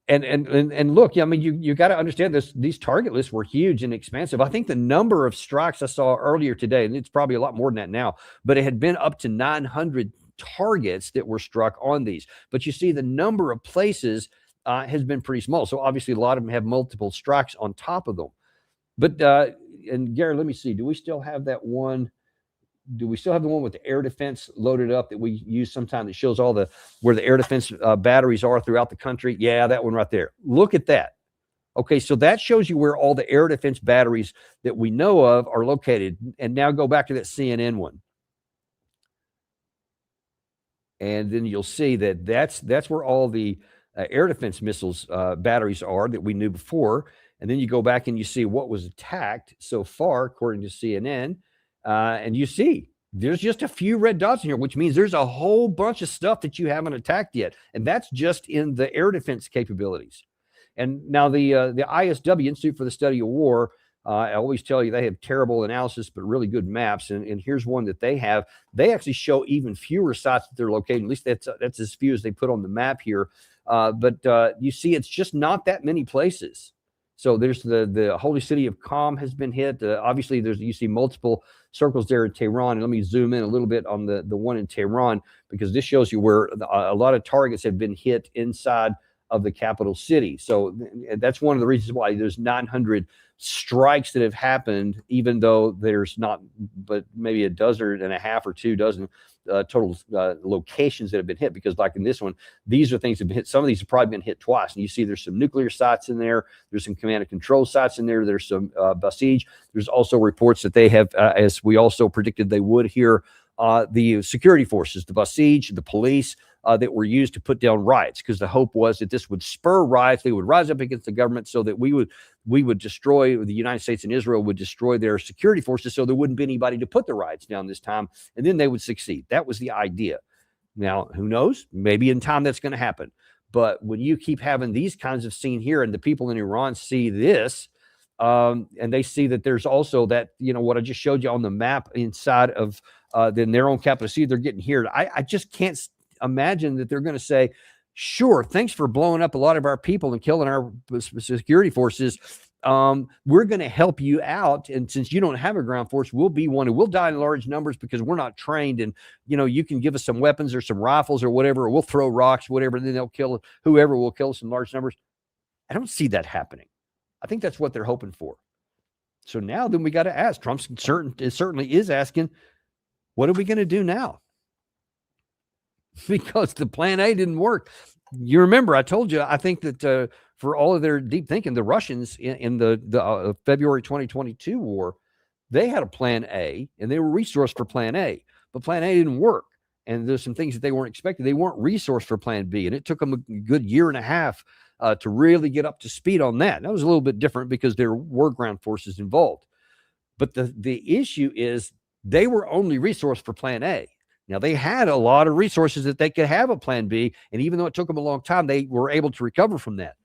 And look, I mean, you got to understand this. These target lists were huge and expansive. I think the number of strikes I saw earlier today, and it's probably a lot more than that now, but it had been up to 900 targets that were struck on these. But you see the number of places has been pretty small. So obviously a lot of them have multiple strikes on top of them. But, and Gary, let me see. Do we still have that one? Do we still have the one with the air defense loaded up that we use sometimes that shows all where the air defense batteries are throughout the country? Yeah, that one right there. Look at that. Okay, so that shows you where all the air defense batteries that we know of are located. And now go back to that CNN one. And then you'll see that that's where all the air defense missiles batteries are that we knew before. And then you go back and you see what was attacked so far, according to CNN. And you see there's just a few red dots in here, which means there's a whole bunch of stuff that you haven't attacked yet. And that's just in the air defense capabilities. And now the ISW, Institute for the Study of War, I always tell you they have terrible analysis, but really good maps. And here's one that they have. They actually show even fewer sites that they're located. At least that's as few as they put on the map here. But you see, it's just not that many places. So there's the holy city of Qom has been hit. Obviously, you see multiple circles there in Tehran. And let me zoom in a little bit on the one in Tehran, because this shows you where a lot of targets have been hit inside of the capital city. So that's one of the reasons why there's 900 strikes that have happened, even though there's not but maybe a dozen and a half or 2 dozen total locations that have been hit. Because like in this one, these are things that have been hit. Some of these have probably been hit twice. And you see there's some nuclear sites in there. There's some command and control sites in there. There's some Basij. There's also reports that they have, as we also predicted they would here, the security forces, the Basij, the police, that were used to put down riots, because the hope was that this would spur riots. They would rise up against the government so that we would destroy, the United States and Israel would destroy their security forces, so there wouldn't be anybody to put the riots down this time, and then they would succeed. That was the idea. Now, who knows? Maybe in time that's going to happen. But when you keep having these kinds of scene here, and the people in Iran see this, and they see that there's also that, what I just showed you on the map inside of then their own capital city, they're getting here. I just can't imagine that they're going to say, sure, thanks for blowing up a lot of our people and killing our security forces. We're going to help you out. And since you don't have a ground force, we'll be one, and we'll die in large numbers because we're not trained. And, you can give us some weapons or some rifles or whatever, or we'll throw rocks, whatever, and then they'll kill whoever will kill us in large numbers. I don't see that happening. I think that's what they're hoping for. So now then we got to ask, Trump certainly is asking, what are we going to do now? Because the plan A didn't work. You remember, I told you, I think that for all of their deep thinking, the Russians in the February 2022 war, they had a plan A, and they were resourced for plan A. But plan A didn't work. And there's some things that they weren't expecting. They weren't resourced for plan B. And it took them a good year and a half to really get up to speed on that. And that was a little bit different because there were ground forces involved. But the issue is they were only resourced for plan A. Now, they had a lot of resources that they could have a plan B, and even though it took them a long time, they were able to recover from that.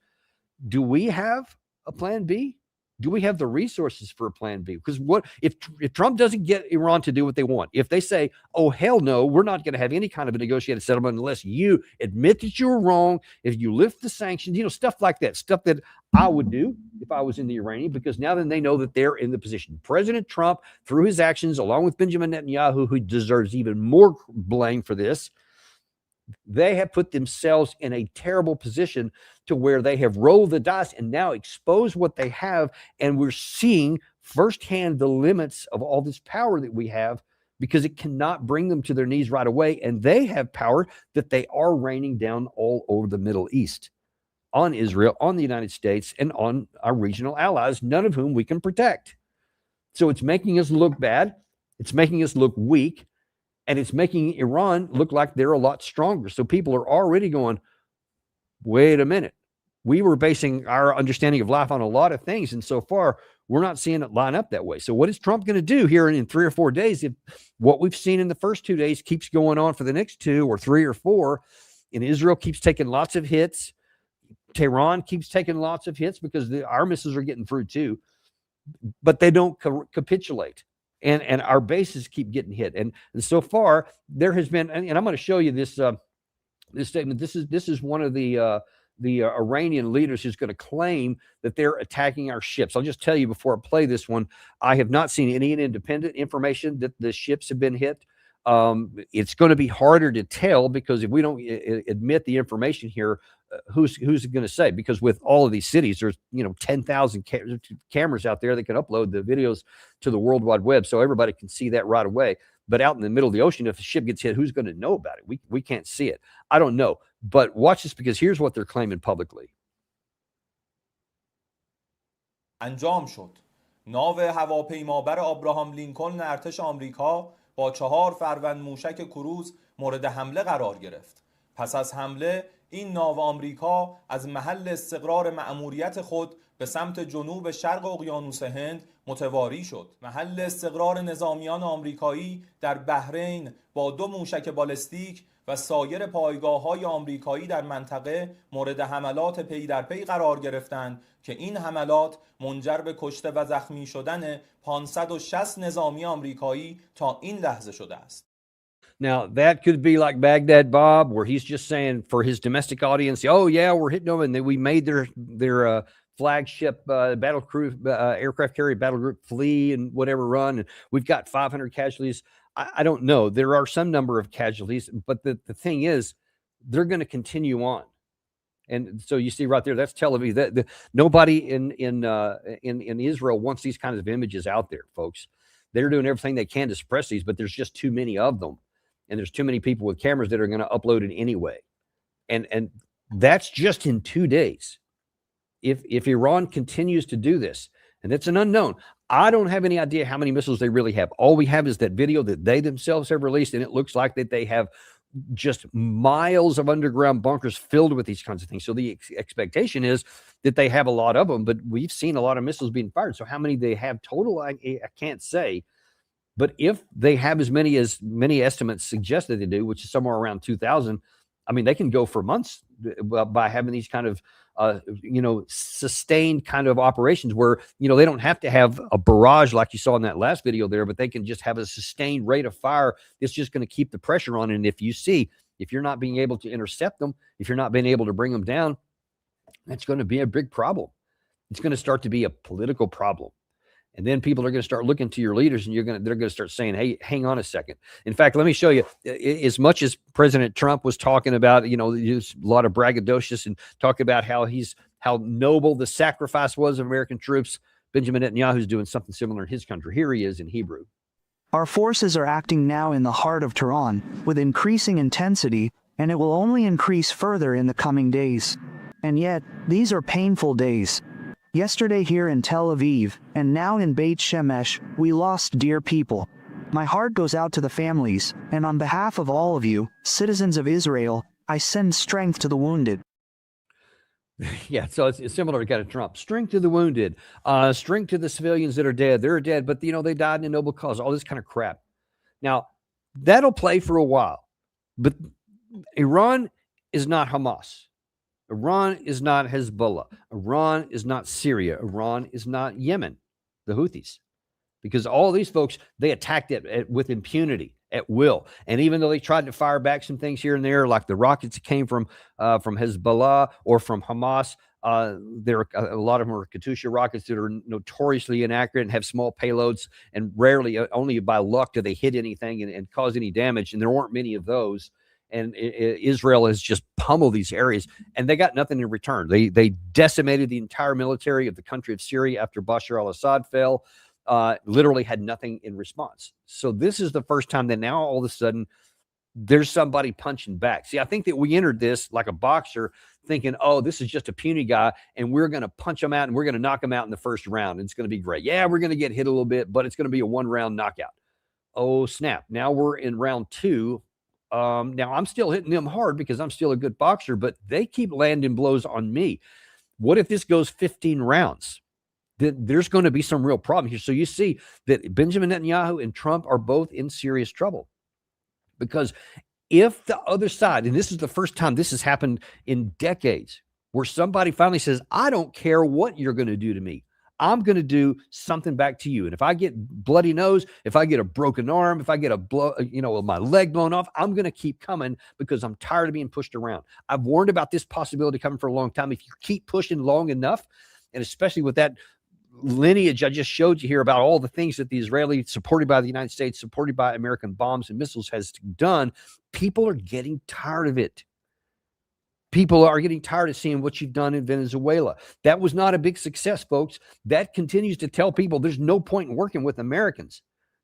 Do we have a plan B? Do we have the resources for a plan B? Because what if Trump doesn't get Iran to do what they want? If they say, oh, hell no, we're not going to have any kind of a negotiated settlement unless you admit that you were wrong, if you lift the sanctions, stuff like that, stuff that I would do if I was in the Iranian, because now then they know that they're in the position. President Trump, through his actions, along with Benjamin Netanyahu, who deserves even more blame for this, they have put themselves in a terrible position to where they have rolled the dice and now expose what they have. And we're seeing firsthand the limits of all this power that we have, because it cannot bring them to their knees right away. And they have power that they are raining down all over the Middle East, on Israel, on the United States, and on our regional allies, none of whom we can protect. So it's making us look bad. It's making us look weak. And it's making Iran look like they're a lot stronger. So people are already going, wait a minute. We were basing our understanding of life on a lot of things. And so far, we're not seeing it line up that way. So what is Trump going to do here in 3 or 4 days if what we've seen in the first 2 days keeps going on for the next 2 or 3 or 4, and Israel keeps taking lots of hits, Tehran keeps taking lots of hits because our missiles are getting through too, but they don't capitulate. And our bases keep getting hit. And so far, there has been, and I'm going to show you this this statement. This is one of the Iranian leaders who's going to claim that they're attacking our ships. I'll just tell you before I play this one, I have not seen any independent information that the ships have been hit. It's going to be harder to tell because if we don't admit the information here, who's going to say? Because with all of these cities, there's 10,000 cameras out there that can upload the videos to the World Wide Web, so everybody can see that right away. But out in the middle of the ocean, if the ship gets hit, who's going to know about it? We can't see it. I don't know. But watch this, because here's what they're claiming publicly. انجام شد. ناو هواپیمابر آبراهام لینکلن ارتش آمریکا با 4 فروند موشک کروز مورد حمله قرار گرفت. پس از حمله این ناو آمریکا از محل استقرار مأموریت خود به سمت جنوب شرق اقیانوس هند متواری شد. محل استقرار نظامیان آمریکایی در بحرین با 2 موشک بالستیک و سایر پایگاه‌های آمریکایی در منطقه مورد حملات پی در پی قرار گرفتند که این حملات منجر به کشته و زخمی شدن 560 نظامی آمریکایی تا این لحظه شده است. Now, that could be like Baghdad Bob, where he's just saying for his domestic audience, oh, yeah, we're hitting them, and then we made their flagship battle crew, aircraft carrier battle group flee and whatever run, and we've got 500 casualties. I don't know. There are some number of casualties, but the thing is, they're going to continue on. And so you see right there, that's Tel Aviv. Nobody in Israel wants these kinds of images out there, folks. They're doing everything they can to suppress these, but there's just too many of them. And there's too many people with cameras that are going to upload it anyway. And that's just in 2 days. If Iran continues to do this, and it's an unknown, I don't have any idea how many missiles they really have. All we have is that video that they themselves have released, and it looks like that they have just miles of underground bunkers filled with these kinds of things. So the expectation is that they have a lot of them, but we've seen a lot of missiles being fired. So how many they have total, I can't say. But if they have as many estimates suggest that they do, which is somewhere around 2,000, I mean, they can go for months by having these kind of, sustained kind of operations where, they don't have to have a barrage like you saw in that last video there, but they can just have a sustained rate of fire. It's just going to keep the pressure on. And if you're not being able to intercept them, if you're not being able to bring them down, that's going to be a big problem. It's going to start to be a political problem. And then people are going to start looking to your leaders, and they're going to start saying, hey, hang on a second. In fact, let me show you, as much as President Trump was talking about, there's a lot of braggadocious and talk about how noble the sacrifice was of American troops, Benjamin Netanyahu is doing something similar in his country. Here he is in Hebrew. Our forces are acting now in the heart of Tehran with increasing intensity, and it will only increase further in the coming days. And yet, these are painful days. Yesterday here in Tel Aviv, and now in Beit Shemesh, we lost dear people. My heart goes out to the families, and on behalf of all of you, citizens of Israel, I send strength to the wounded. Yeah, so it's similar to kind of Trump. Strength to the wounded, strength to the civilians that are dead. They're dead, but they died in a noble cause, all this kind of crap. Now, that'll play for a while, but Iran is not Hamas. Iran is not Hezbollah. Iran is not Syria. Iran is not Yemen, the Houthis. Because all these folks, they attacked it with impunity, at will. And even though they tried to fire back some things here and there, like the rockets that came from Hezbollah or from Hamas, there are a lot of them are Katyusha rockets that are notoriously inaccurate and have small payloads, and rarely, only by luck, do they hit anything and cause any damage. And there weren't many of those. And Israel has just pummeled these areas, and they got nothing in return. They decimated the entire military of the country of Syria after Bashar al-Assad fell, literally had nothing in response. So this is the first time that now all of a sudden there's somebody punching back. See, I think that we entered this like a boxer thinking, oh, this is just a puny guy, and we're going to punch him out, and we're going to knock him out in the first round. And it's going to be great. Yeah, we're going to get hit a little bit, but it's going to be a 1-round knockout. Oh, snap. Now we're in round 2. Now I'm still hitting them hard because I'm still a good boxer, but they keep landing blows on me. What if this goes 15 rounds? There's going to be some real problem here. So you see that Benjamin Netanyahu and Trump are both in serious trouble, because if the other side, and this is the first time this has happened in decades, where somebody finally says, I don't care what you're going to do to me, I'm going to do something back to you. And if I get bloody nose, if I get a broken arm, if I get a blow, my leg blown off, I'm going to keep coming because I'm tired of being pushed around. I've warned about this possibility coming for a long time. If you keep pushing long enough, and especially with that lineage I just showed you here about all the things that the Israeli, supported by the United States, supported by American bombs and missiles, has done, people are getting tired of it. People are getting tired of seeing what you've done in Venezuela. That was not a big success, folks. That continues to tell people there's no point in working with Americans,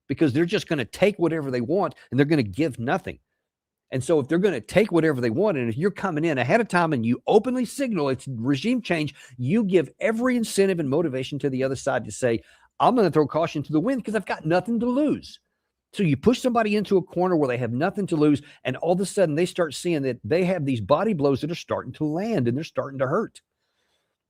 because they're just going to take whatever they want and they're going to give nothing. And so if they're going to take whatever they want, and if you're coming in ahead of time and you openly signal it's regime change, you give every incentive and motivation to the other side to say, I'm going to throw caution to the wind because I've got nothing to lose. So you push somebody into a corner where they have nothing to lose, and all of a sudden they start seeing that they have these body blows that are starting to land and they're starting to hurt.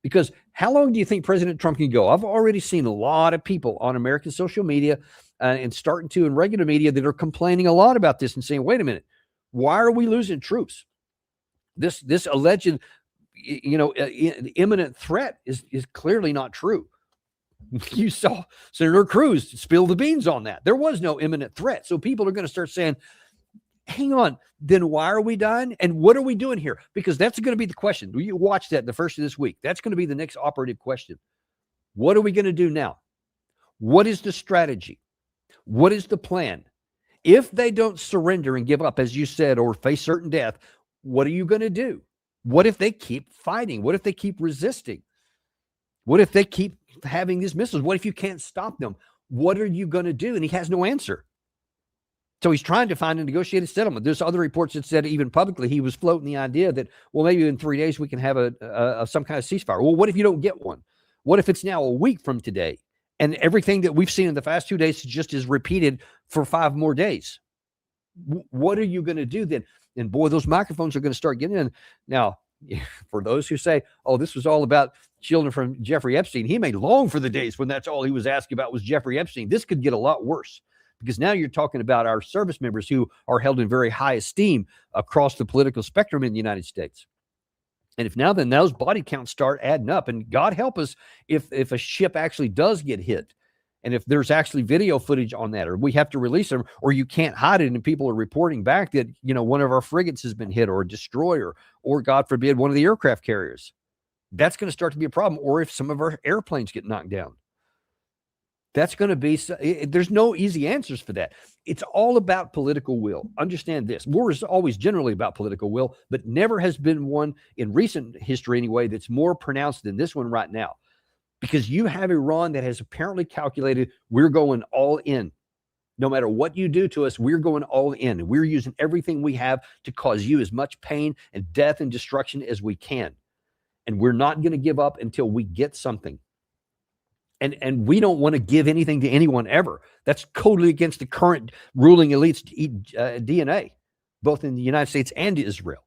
Because how long do you think President Trump can go? I've already seen a lot of people on American social media and starting to in regular media that are complaining a lot about this and saying, wait a minute, why are we losing troops? This alleged, imminent threat is clearly not true. You saw Senator Cruz spill the beans on that. There was no imminent threat. So people are going to start saying, hang on, then why are we dying? And what are we doing here? Because that's going to be the question. You watch that the first of this week. That's going to be the next operative question. What are we going to do now? What is the strategy? What is the plan? If they don't surrender and give up, as you said, or face certain death, what are you going to do? What if they keep fighting? What if they keep resisting? What if they keep having these missiles? What if you can't stop them? What are you going to do? And he has no answer. So he's trying to find a negotiated settlement. There's other reports that said even publicly he was floating the idea that, well, maybe in 3 days we can have some kind of ceasefire. Well, what if you don't get one? What if it's now a week from today? And everything that we've seen in the past 2 days just is repeated for 5 more days. What are you going to do then? And boy, those microphones are going to start getting in. Now, for those who say, oh, this was all about children from Jeffrey Epstein, he may long for the days when that's all he was asking about was Jeffrey Epstein. This could get a lot worse because now you're talking about our service members who are held in very high esteem across the political spectrum in the United States. And if now then those body counts start adding up, and God help us if a ship actually does get hit, and if there's actually video footage on that, or we have to release them, or you can't hide it, and people are reporting back that, one of our frigates has been hit, or a destroyer, or God forbid, one of the aircraft carriers, that's going to start to be a problem. Or if some of our airplanes get knocked down, that's going to be, there's no easy answers for that. It's all about political will. Understand this. War is always generally about political will, but never has been one in recent history anyway that's more pronounced than this one right now. Because you have Iran that has apparently calculated we're going all in. No matter what you do to us, we're going all in. And we're using everything we have to cause you as much pain and death and destruction as we can. And we're not going to give up until we get something. And we don't want to give anything to anyone ever. That's totally against the current ruling elite's DNA, both in the United States and Israel.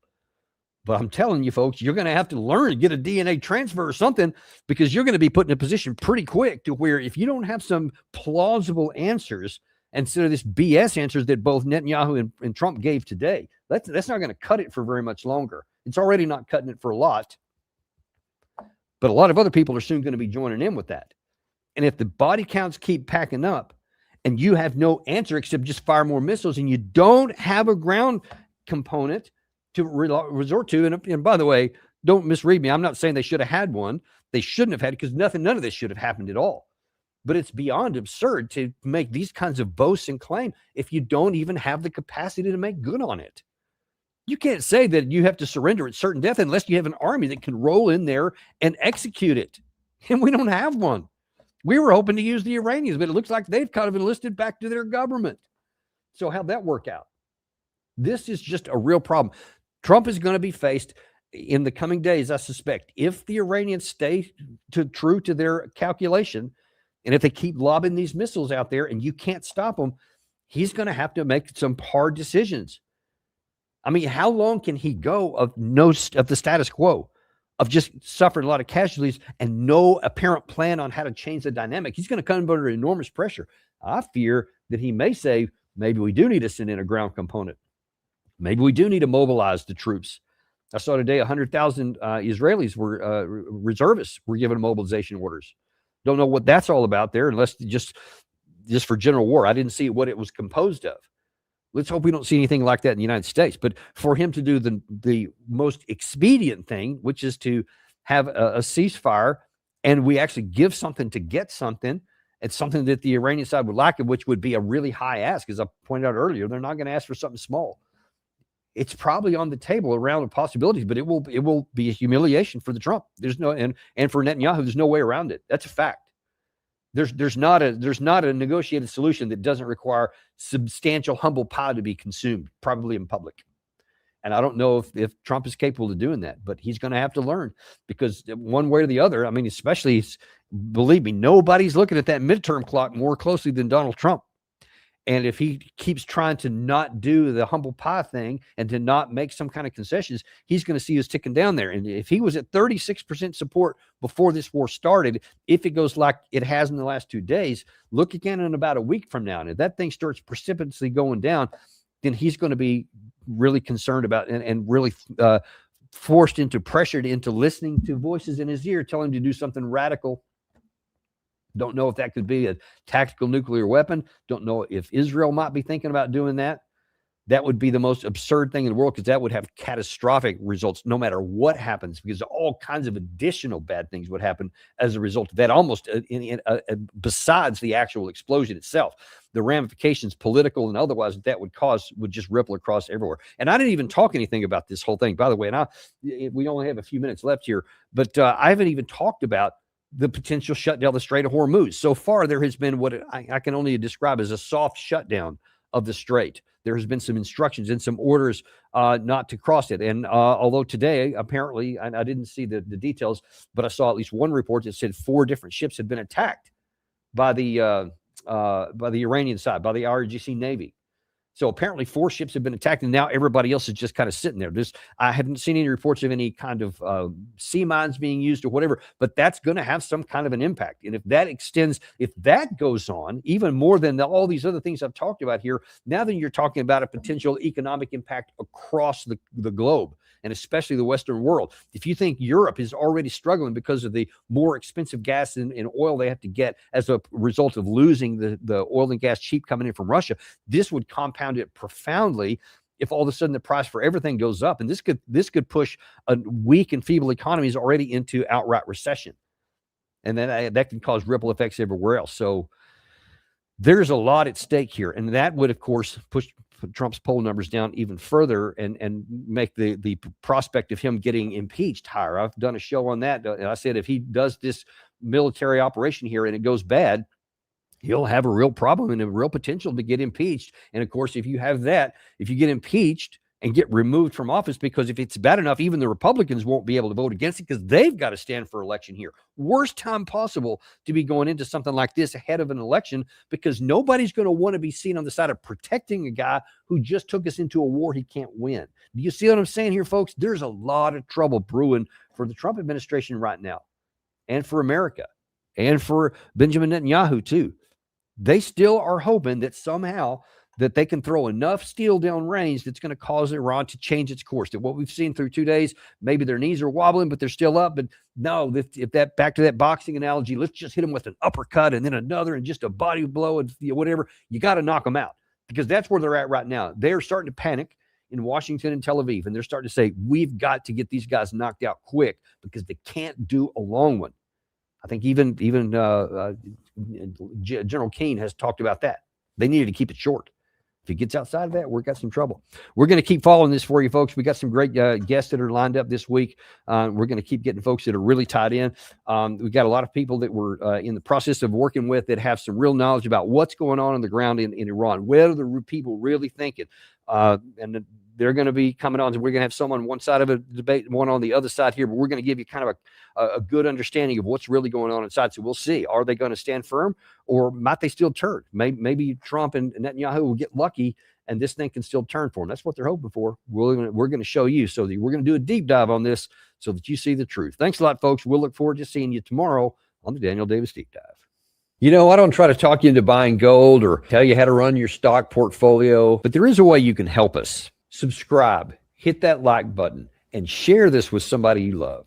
But I'm telling you, folks, you're going to have to learn to get a DNA transfer or something, because you're going to be put in a position pretty quick to where if you don't have some plausible answers instead of this BS answers that both Netanyahu and Trump gave today, that's not going to cut it for very much longer. It's already not cutting it for a lot. But a lot of other people are soon going to be joining in with that. And if the body counts keep packing up and you have no answer except just fire more missiles, and you don't have a ground component to resort to, and by the way, don't misread me. I'm not saying they should have had one. They shouldn't have had it, because none of this should have happened at all. But it's beyond absurd to make these kinds of boasts and claim if you don't even have the capacity to make good on it. You can't say that you have to surrender at certain death unless you have an army that can roll in there and execute it. And we don't have one. We were hoping to use the Iranians, but it looks like they've kind of enlisted back to their government. So how'd that work out? This is just a real problem. Trump is going to be faced in the coming days, I suspect, if the Iranians stay true to their calculation, and if they keep lobbing these missiles out there and you can't stop them, he's going to have to make some hard decisions. I mean, how long can he go of the status quo, of just suffering a lot of casualties and no apparent plan on how to change the dynamic? He's going to come under enormous pressure. I fear that he may say, maybe we do need to send in a ground component. Maybe we do need to mobilize the troops. I saw today 100,000 Israelis were reservists were given mobilization orders. Don't know what that's all about there, unless just for general war. I didn't see what it was composed of. Let's hope we don't see anything like that in the United States. But for him to do the most expedient thing, which is to have a ceasefire, and we actually give something to get something, it's something that the Iranian side would like, which would be a really high ask. As I pointed out earlier, they're not going to ask for something small. It's probably on the table around the possibilities, but it will be a humiliation for the Trump. There's no, and for Netanyahu, there's no way around it. That's a fact. There's not a negotiated solution that doesn't require substantial humble pie to be consumed, probably in public. And I don't know if Trump is capable of doing that, but he's going to have to learn, because one way or the other, I mean, especially, believe me, nobody's looking at that midterm clock more closely than Donald Trump. And if he keeps trying to not do the humble pie thing and to not make some kind of concessions, he's going to see us ticking down there. And if he was at 36% support before this war started, if it goes like it has in the last 2 days, look again in about a week from now. And if that thing starts precipitously going down, then he's going to be really concerned about and really pressured into listening to voices in his ear telling him to do something radical. Don't know if that could be a tactical nuclear weapon. Don't know if Israel might be thinking about doing that. That would be the most absurd thing in the world, because that would have catastrophic results no matter what happens, because all kinds of additional bad things would happen as a result of that, almost besides the actual explosion itself. The ramifications, political and otherwise, that would cause would just ripple across everywhere. And I didn't even talk anything about this whole thing, by the way. And we only have a few minutes left here, but I haven't even talked about the potential shutdown of the Strait of Hormuz. So far, there has been what I can only describe as a soft shutdown of the strait. There has been some instructions and some orders not to cross it. And although today, apparently, I didn't see the details, but I saw at least one report that said 4 different ships had been attacked by the Iranian side, by the IRGC Navy. So apparently 4 ships have been attacked, and now everybody else is just kind of sitting there. I haven't seen any reports of any kind of sea mines being used or whatever, but that's going to have some kind of an impact. And if that extends, if that goes on even more than all these other things I've talked about here, now then you're talking about a potential economic impact across the globe, and especially the Western world. If you think Europe is already struggling because of the more expensive gas and oil they have to get as a result of losing the oil and gas cheap coming in from Russia, this would compound it profoundly if all of a sudden the price for everything goes up. And this could push a weak and feeble economies already into outright recession. And then that can cause ripple effects everywhere else. So there's a lot at stake here. And that would, of course, push Trump's poll numbers down even further and make the prospect of him getting impeached higher. I've done a show on that. And I said if he does this military operation here and it goes bad, he'll have a real problem and a real potential to get impeached. And of course, if you have that, if you get impeached and get removed from office, because if it's bad enough, even the Republicans won't be able to vote against it because they've got to stand for election here. Worst time possible to be going into something like this ahead of an election, because nobody's going to want to be seen on the side of protecting a guy who just took us into a war he can't win. Do you see what I'm saying here, folks? There's a lot of trouble brewing for the Trump administration right now, and for America, and for Benjamin Netanyahu too. They still are hoping that somehow that they can throw enough steel down range that's going to cause Iran to change its course. That what we've seen through 2 days, maybe their knees are wobbling, but they're still up. But no, if that, back to that boxing analogy, let's just hit them with an uppercut and then another and just a body blow and whatever. You got to knock them out, because that's where they're at right now. They're starting to panic in Washington and Tel Aviv, and they're starting to say, we've got to get these guys knocked out quick, because they can't do a long one. I think even General Keane has talked about that. They needed to keep it short. If it gets outside of that, we've got some trouble. We're going to keep following this for you, folks. We got some great guests that are lined up this week. We're going to keep getting folks that are really tied in. We've got a lot of people that we're in the process of working with that have some real knowledge about what's going on the ground in Iran. What are the people really thinking? And they're going to be coming on. We're going to have some on one side of a debate, one on the other side here, but we're going to give you kind of a good understanding of what's really going on inside. So we'll see. Are they going to stand firm, or might they still turn? Maybe Trump and Netanyahu will get lucky and this thing can still turn for them. That's what they're hoping for. We're going to show you. So we're going to do a deep dive on this so that you see the truth. Thanks a lot, folks. We'll look forward to seeing you tomorrow on the Daniel Davis Deep Dive. You know, I don't try to talk you into buying gold or tell you how to run your stock portfolio, but there is a way you can help us. Subscribe, hit that like button, and share this with somebody you love.